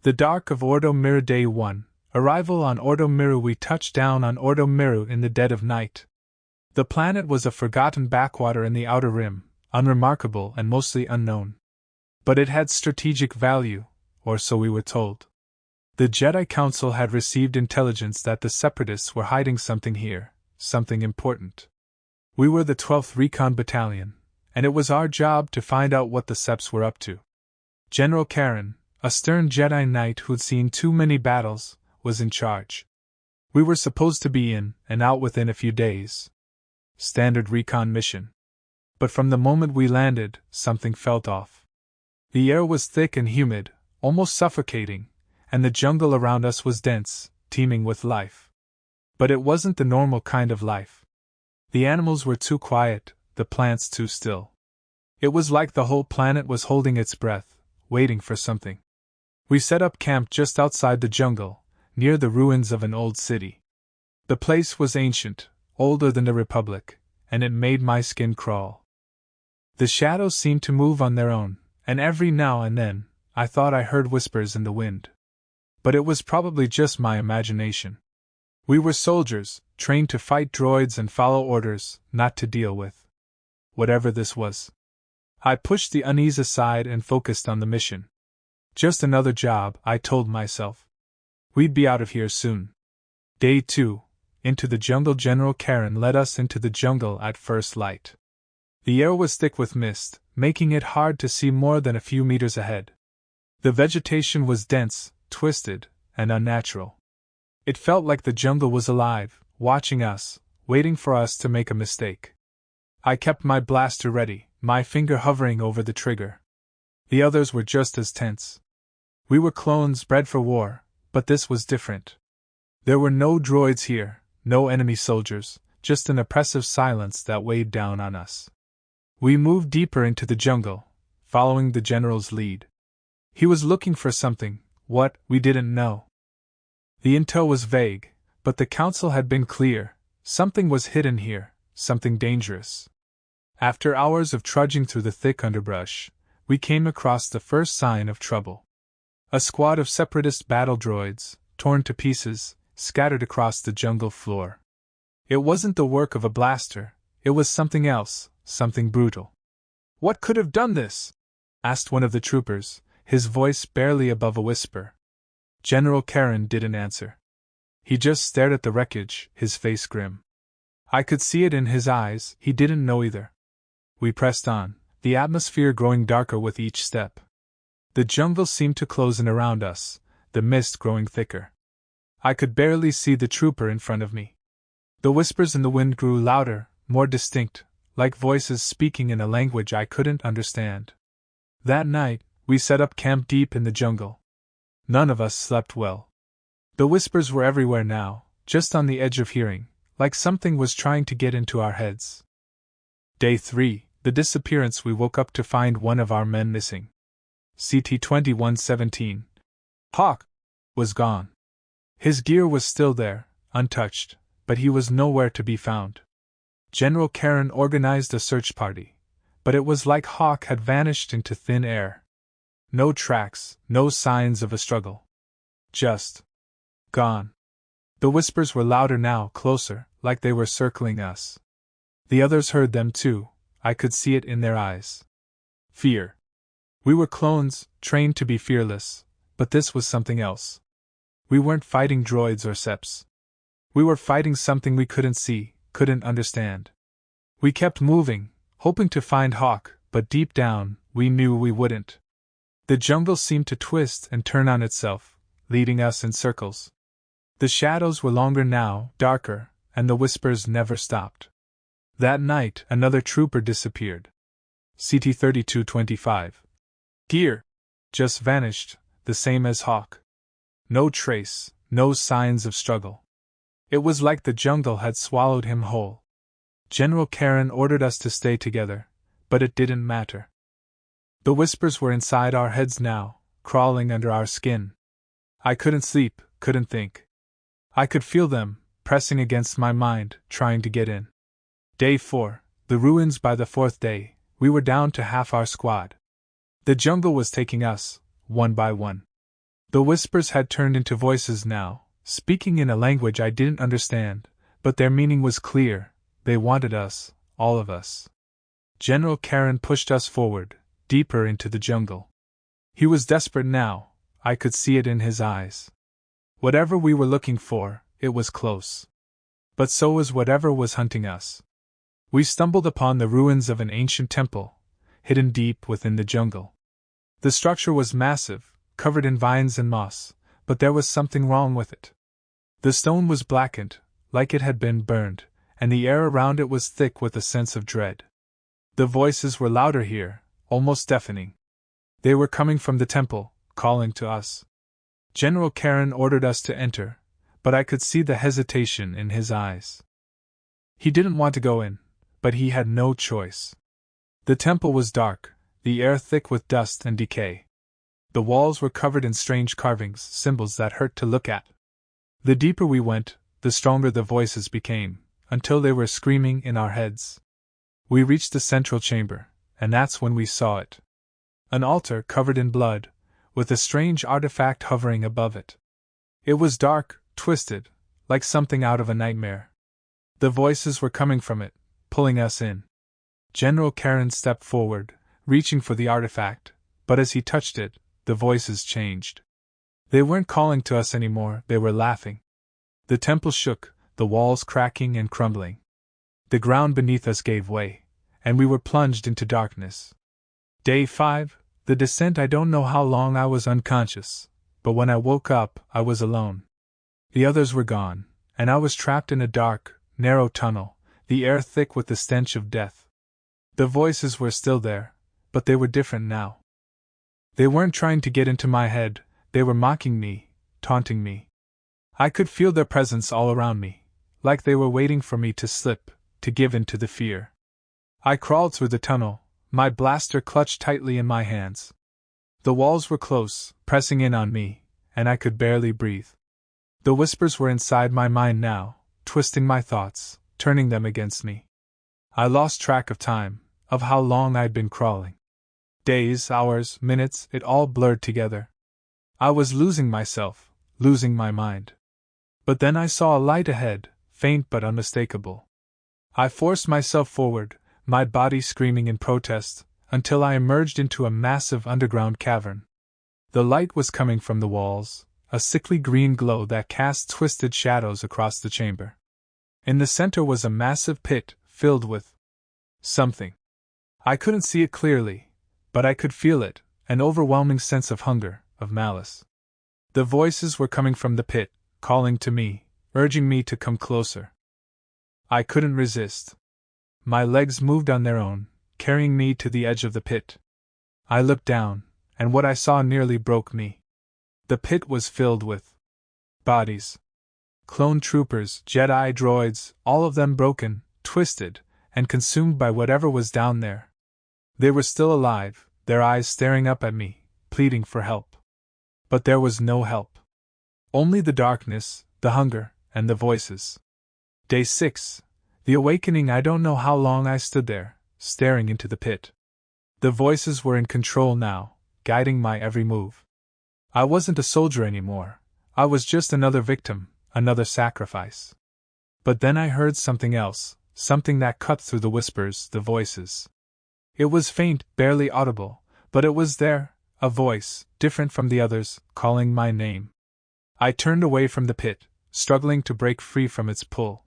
The dark of Ordo Miru. Day 1. Arrival on Ordo Miru. We touched down on Ordo Miru in the dead of night. The planet was a forgotten backwater in the outer rim, unremarkable and mostly unknown. But it had strategic value, or so we were told. The Jedi Council had received intelligence that the Separatists were hiding something here, something important. We were the 12th Recon Battalion, and it was our job to find out what the Seps were up to. General Karen, a stern Jedi Knight who'd seen too many battles, was in charge. We were supposed to be in and out within a few days. Standard recon mission. But from the moment we landed, something felt off. The air was thick and humid, almost suffocating, and the jungle around us was dense, teeming with life. But it wasn't the normal kind of life. The animals were too quiet, the plants too still. It was like the whole planet was holding its breath, waiting for something. We set up camp just outside the jungle, near the ruins of an old city. The place was ancient, older than the Republic, and it made my skin crawl. The shadows seemed to move on their own, and every now and then, I thought I heard whispers in the wind. But it was probably just my imagination. We were soldiers, trained to fight droids and follow orders, not to deal with whatever this was. I pushed the unease aside and focused on the mission. Just another job, I told myself. We'd be out of here soon. Day 2. Into the jungle. General Karen led us into the jungle at first light. The air was thick with mist, making it hard to see more than a few meters ahead. The vegetation was dense, twisted, and unnatural. It felt like the jungle was alive, watching us, waiting for us to make a mistake. I kept my blaster ready, my finger hovering over the trigger. The others were just as tense. We were clones bred for war, but this was different. There were no droids here, no enemy soldiers, just an oppressive silence that weighed down on us. We moved deeper into the jungle, following the general's lead. He was looking for something, what, we didn't know. The intel was vague, but the council had been clear. Something was hidden here, something dangerous. After hours of trudging through the thick underbrush, we came across the first sign of trouble. A squad of Separatist battle droids, torn to pieces, scattered across the jungle floor. It wasn't the work of a blaster, it was something else, something brutal. "What could have done this?" asked one of the troopers, his voice barely above a whisper. General Karen didn't answer. He just stared at the wreckage, his face grim. I could see it in his eyes, he didn't know either. We pressed on, the atmosphere growing darker with each step. The jungle seemed to close in around us, the mist growing thicker. I could barely see the trooper in front of me. The whispers in the wind grew louder, more distinct, like voices speaking in a language I couldn't understand. That night, we set up camp deep in the jungle. None of us slept well. The whispers were everywhere now, just on the edge of hearing, like something was trying to get into our heads. Day 3, the disappearance. We woke up to find one of our men missing. CT-2117. Hawk was gone. His gear was still there, untouched, but he was nowhere to be found. General Karen organized a search party, but it was like Hawk had vanished into thin air. No tracks, no signs of a struggle. Just gone. The whispers were louder now, closer, like they were circling us. The others heard them too, I could see it in their eyes. Fear. We were clones, trained to be fearless, but this was something else. We weren't fighting droids or seps. We were fighting something we couldn't see, couldn't understand. We kept moving, hoping to find Hawk, but deep down, we knew we wouldn't. The jungle seemed to twist and turn on itself, leading us in circles. The shadows were longer now, darker, and the whispers never stopped. That night, another trooper disappeared. CT-3225. Gear. Just vanished, the same as Hawk. No trace, no signs of struggle. It was like the jungle had swallowed him whole. General Karen ordered us to stay together, but it didn't matter. The whispers were inside our heads now, crawling under our skin. I couldn't sleep, couldn't think. I could feel them, pressing against my mind, trying to get in. Day 4, the ruins. By the 4th day, we were down to half our squad. The jungle was taking us, one by one. The whispers had turned into voices now, speaking in a language I didn't understand, but their meaning was clear. They wanted us, all of us. General Karen pushed us forward, deeper into the jungle. He was desperate now, I could see it in his eyes. Whatever we were looking for, it was close. But so was whatever was hunting us. We stumbled upon the ruins of an ancient temple, hidden deep within the jungle. The structure was massive, covered in vines and moss, but there was something wrong with it. The stone was blackened, like it had been burned, and the air around it was thick with a sense of dread. The voices were louder here, almost deafening. They were coming from the temple, calling to us. General Karen ordered us to enter, but I could see the hesitation in his eyes. He didn't want to go in, but he had no choice. The temple was dark, the air thick with dust and decay. The walls were covered in strange carvings, symbols that hurt to look at. The deeper we went, the stronger the voices became, until they were screaming in our heads. We reached the central chamber, and that's when we saw it. An altar covered in blood, with a strange artifact hovering above it. It was dark, twisted, like something out of a nightmare. The voices were coming from it, pulling us in. General Karen stepped forward, reaching for the artifact, but as he touched it, the voices changed. They weren't calling to us anymore, they were laughing. The temple shook, the walls cracking and crumbling. The ground beneath us gave way, and we were plunged into darkness. Day 5, the descent. I don't know how long I was unconscious, but when I woke up, I was alone. The others were gone, and I was trapped in a dark, narrow tunnel, the air thick with the stench of death. The voices were still there, but they were different now. They weren't trying to get into my head, they were mocking me, taunting me. I could feel their presence all around me, like they were waiting for me to slip, to give in to the fear. I crawled through the tunnel, my blaster clutched tightly in my hands. The walls were close, pressing in on me, and I could barely breathe. The whispers were inside my mind now, twisting my thoughts, turning them against me. I lost track of time, of how long I'd been crawling. Days, hours, minutes, it all blurred together. I was losing myself, losing my mind. But then I saw a light ahead, faint but unmistakable. I forced myself forward, my body screaming in protest, until I emerged into a massive underground cavern. The light was coming from the walls, a sickly green glow that cast twisted shadows across the chamber. In the center was a massive pit, filled with something. I couldn't see it clearly, but I could feel it, an overwhelming sense of hunger, of malice. The voices were coming from the pit, calling to me, urging me to come closer. I couldn't resist. My legs moved on their own, carrying me to the edge of the pit. I looked down, and what I saw nearly broke me. The pit was filled with bodies. Clone troopers, Jedi droids, all of them broken, twisted, and consumed by whatever was down there. They were still alive, their eyes staring up at me, pleading for help. But there was no help. Only the darkness, the hunger, and the voices. Day 6. The awakening. I don't know how long I stood there, staring into the pit. The voices were in control now, guiding my every move. I wasn't a soldier anymore. I was just another victim, another sacrifice. But then I heard something else, something that cut through the whispers, the voices. It was faint, barely audible, but it was there, a voice, different from the others, calling my name. I turned away from the pit, struggling to break free from its pull.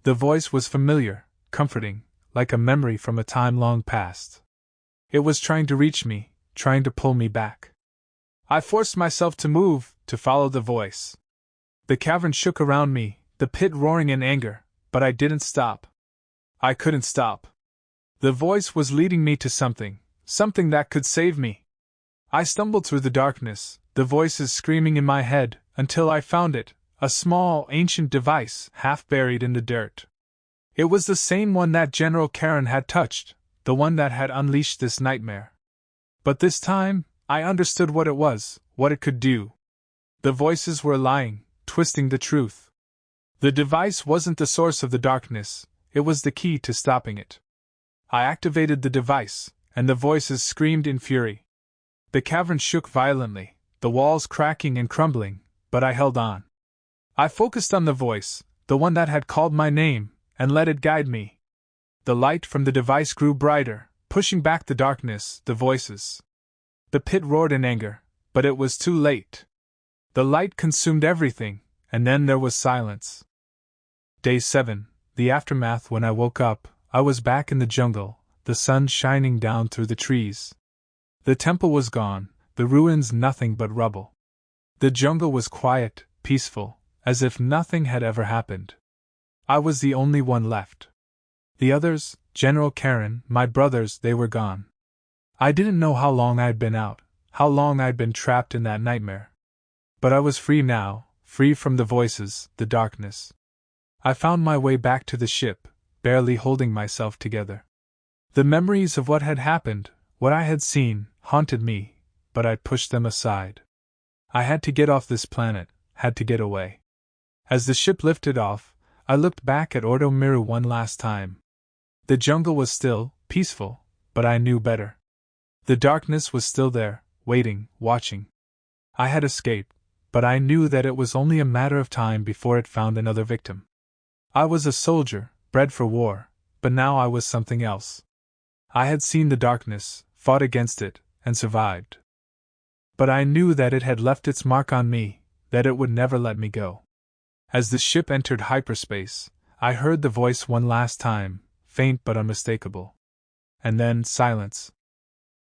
The voice was familiar, comforting, like a memory from a time long past. It was trying to reach me, trying to pull me back. I forced myself to move, to follow the voice. The cavern shook around me, the pit roaring in anger, but I didn't stop. I couldn't stop. The voice was leading me to something that could save me. I stumbled through the darkness, the voices screaming in my head, until I found it, a small, ancient device, half buried in the dirt. It was the same one that General Karen had touched, the one that had unleashed this nightmare. But this time, I understood what it was, what it could do. The voices were lying, twisting the truth. The device wasn't the source of the darkness, it was the key to stopping it. I activated the device, and the voices screamed in fury. The cavern shook violently, the walls cracking and crumbling, but I held on. I focused on the voice, the one that had called my name, and let it guide me. The light from the device grew brighter, pushing back the darkness, the voices. The pit roared in anger, but it was too late. The light consumed everything, and then there was silence. Day 7, the aftermath. When I woke up, I was back in the jungle, the sun shining down through the trees. The temple was gone, the ruins nothing but rubble. The jungle was quiet, peaceful, as if nothing had ever happened. I was the only one left. The others, General Karen, my brothers, they were gone. I didn't know how long I'd been out, how long I'd been trapped in that nightmare. But I was free now, free from the voices, the darkness. I found my way back to the ship, barely holding myself together. The memories of what had happened, what I had seen, haunted me, but I pushed them aside. I had to get off this planet, had to get away. As the ship lifted off, I looked back at Ordo Miru one last time. The jungle was still, peaceful, but I knew better. The darkness was still there, waiting, watching. I had escaped, but I knew that it was only a matter of time before it found another victim. I was a soldier, bred for war, but now I was something else. I had seen the darkness, fought against it, and survived. But I knew that it had left its mark on me, that it would never let me go. As the ship entered hyperspace, I heard the voice one last time, faint but unmistakable. And then silence.